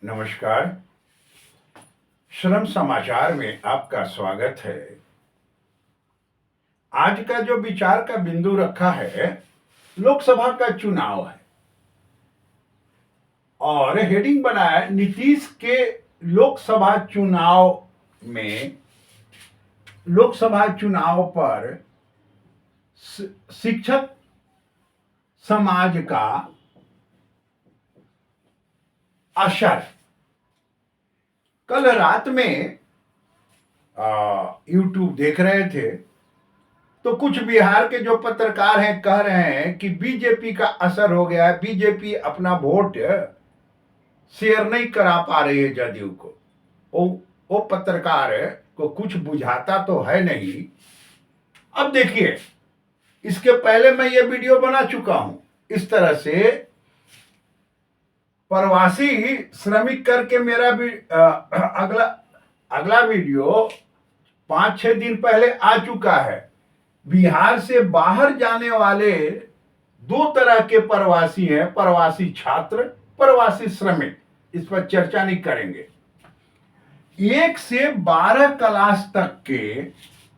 नमस्कार। श्रम समाचार में आपका स्वागत है। आज का जो विचार का बिंदु रखा है, लोकसभा का चुनाव है और हेडिंग बना है नीतीश के लोकसभा चुनाव पर शिक्षक समाज का असर। कल रात में यूट्यूब देख रहे थे तो कुछ बिहार के जो पत्रकार हैं कह रहे हैं कि बीजेपी का असर हो गया है, बीजेपी अपना वोट शेयर नहीं करा पा रही है जदयू को। वो पत्रकार को कुछ बुझाता तो है नहीं। अब देखिए, इसके पहले मैं ये वीडियो बना चुका हूं इस तरह से प्रवासी श्रमिक करके मेरा भी अगला वीडियो 5-6 दिन पहले आ चुका है। बिहार से बाहर जाने वाले दो तरह के प्रवासी हैं, प्रवासी छात्र, प्रवासी श्रमिक। इस पर चर्चा नहीं करेंगे। 1 से 12 क्लास तक के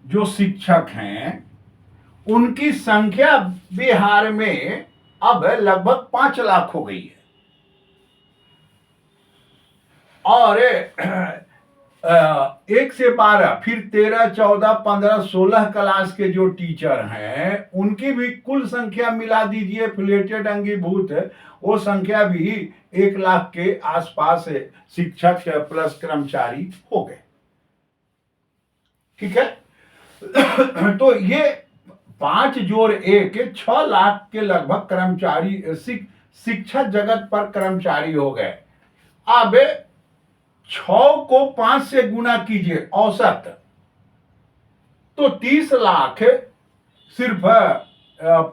जो शिक्षक हैं उनकी संख्या बिहार में अब लगभग 5 लाख हो गई है और 1 से 12 फिर 13, 14, 15, 16 क्लास के जो टीचर हैं उनकी भी कुल संख्या मिला दीजिए, फ्लेटेड अंगीभूत वो संख्या भी 1 लाख के आसपास शिक्षक प्लस कर्मचारी हो गए। ठीक है। तो ये 5 जोड़ 1 6 लाख के लगभग कर्मचारी शिक्षा जगत पर कर्मचारी हो गए। अब 6 को 5 से गुना कीजिए औसत, तो 30 लाख सिर्फ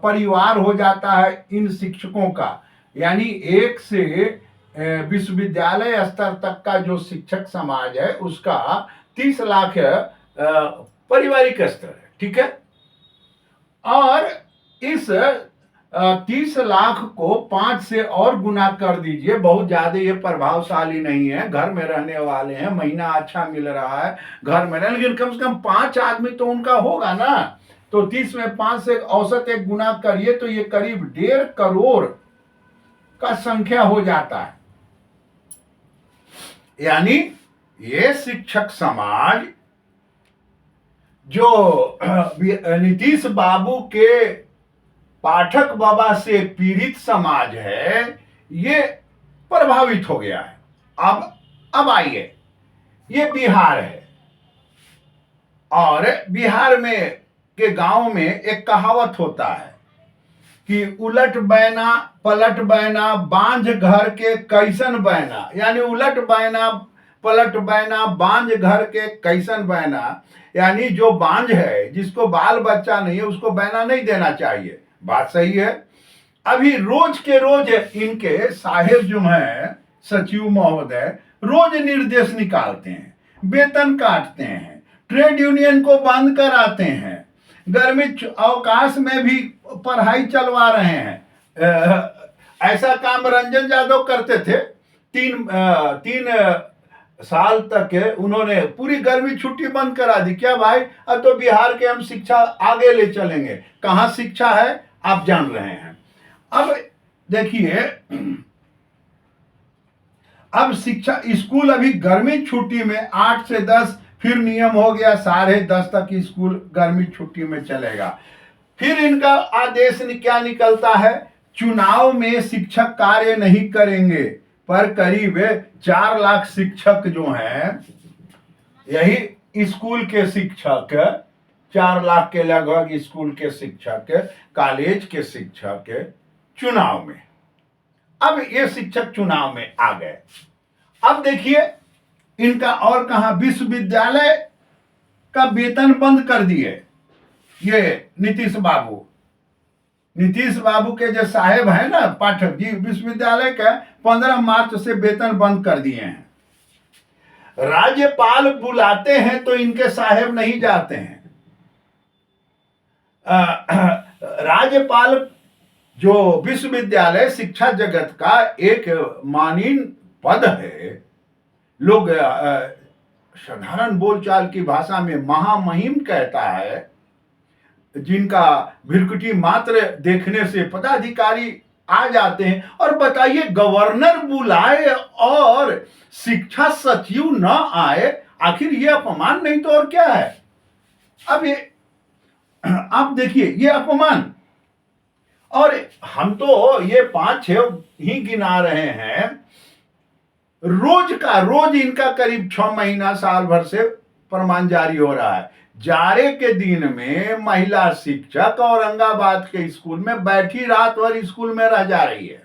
परिवार हो जाता है इन शिक्षकों का। यानी 1 से विश्वविद्यालय स्तर तक का जो शिक्षक समाज है उसका 30 लाख पारिवारिक स्तर है। ठीक है। और इस 30 लाख को 5 से और गुना कर दीजिए। बहुत ज्यादा ये प्रभावशाली नहीं है, घर में रहने वाले हैं, महीना अच्छा मिल रहा है, घर में रहने, लेकिन कम से कम 5 आदमी तो उनका होगा ना। तो 30 में 5 से औसत 1 गुना करिए तो ये करीब 1.5 करोड़ का संख्या हो जाता है। यानी ये शिक्षक समाज जो नीतीश बाबू के पाठक बाबा से पीड़ित समाज है, ये प्रभावित हो गया है। अब आइए, ये बिहार है और बिहार में के गांव में एक कहावत होता है कि उलट बैना पलट बैना बांझ घर के कैसन बैना। यानी उलट बैना पलट बैना बांझ घर के कैसन बैना, यानी जो बांझ है, जिसको बाल बच्चा नहीं है, उसको बैना नहीं देना चाहिए। बात सही है। अभी रोज के रोज इनके साहेब जो हैं सचिव महोदय रोज निर्देश निकालते हैं, वेतन काटते हैं, ट्रेड यूनियन को बंद कराते हैं, गर्मी अवकाश में भी पढ़ाई चलवा रहे हैं। ऐसा काम रंजन यादव करते थे। 3 साल तक उन्होंने पूरी गर्मी छुट्टी बंद करा दी। क्या भाई, अब तो बिहार के हम शिक्षा आगे ले चलेंगे। कहां शिक्षा है आप जान रहे हैं। अब देखिए, अब शिक्षा स्कूल अभी गर्मी छुट्टी में 8 से 10, फिर नियम हो गया 10:30 तक स्कूल गर्मी छुट्टी में चलेगा। फिर इनका आदेश क्या निकलता है, चुनाव में शिक्षक कार्य नहीं करेंगे, पर करीब 4 लाख शिक्षक जो हैं, यही स्कूल के शिक्षक, 4 लाख के लगभग स्कूल के शिक्षक, कॉलेज के शिक्षक चुनाव में। अब ये शिक्षक चुनाव में आ गए। अब देखिए इनका और कहां, विश्वविद्यालय का वेतन बंद कर दिए ये नीतीश बाबू के जो साहेब है ना पाठक जी, विश्वविद्यालय का 15 मार्च से वेतन बंद कर दिए हैं। राज्यपाल बुलाते हैं तो इनके साहेब नहीं जाते हैं। राज्यपाल जो विश्वविद्यालय शिक्षा जगत का एक माननीय पद है, लोग साधारण बोलचाल की भाषा में महामहिम कहता है, जिनका भ्रिकुटी मात्र देखने से पदाधिकारी आ जाते हैं। और बताइए, गवर्नर बुलाए और शिक्षा सचिव न आए, आखिर ये अपमान नहीं तो और क्या है? अब ये आप देखिए, ये अपमान। और हम तो ये 5-6 ही गिना रहे हैं, रोज इनका करीब 6 महीना साल भर से फरमान जारी हो रहा है। जाड़े के दिन में महिला शिक्षक औरंगाबाद के स्कूल में बैठी रात भर स्कूल में रह जा रही है।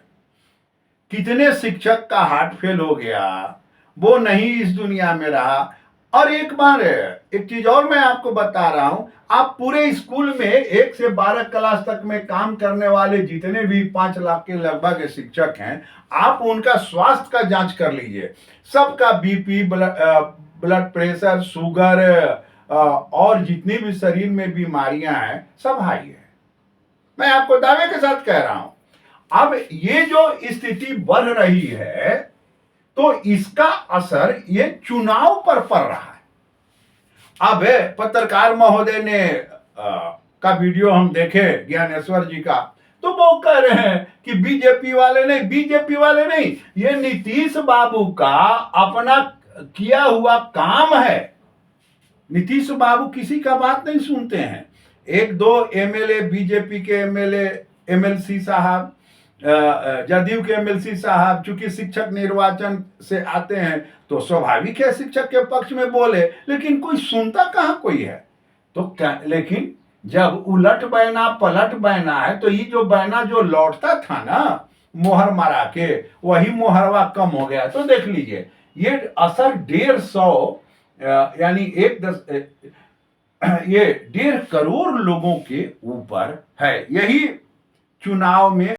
कितने शिक्षक का हार्ट फेल हो गया, वो नहीं इस दुनिया में रहा। और एक बार एक चीज और मैं आपको बता रहा हूं, आप पूरे स्कूल में 1 से 12 क्लास तक में काम करने वाले जितने भी 5 लाख के लगभग शिक्षक हैं, आप उनका स्वास्थ्य का जांच कर लीजिए। सबका बीपी, ब्लड प्रेशर, शुगर और जितनी भी शरीर में बीमारियां हैं, सब हाई है। मैं आपको दावे के साथ कह रहा हूं। अब ये जो स्थिति बढ़ रही है, तो इसका असर ये चुनाव पर पड़ रहा है। अब पत्रकार महोदय ने का वीडियो हम देखे ज्ञानेश्वर जी का, तो वो कह रहे हैं कि बीजेपी वाले नहीं, ये नीतीश बाबू का अपना किया हुआ काम है। नीतीश बाबू किसी का बात नहीं सुनते हैं। 1-2 एमएलए, बीजेपी के एमएलए, एमएलसी साहब, जदयू के एमएलसी साहब, चूंकि शिक्षक निर्वाचन से आते हैं तो स्वाभाविक है शिक्षक के पक्ष में बोले, लेकिन कोई सुनता कहां कोई है। तो क्या, लेकिन जब उलट बहना पलट बहना है, तो ये जो बहना जो लौटता था ना मोहर मारा के, वही मोहरवा कम हो गया। तो देख लीजिए, ये असर 150 यानी ये 1.5 करोड़ लोगों के ऊपर है। यही चुनाव में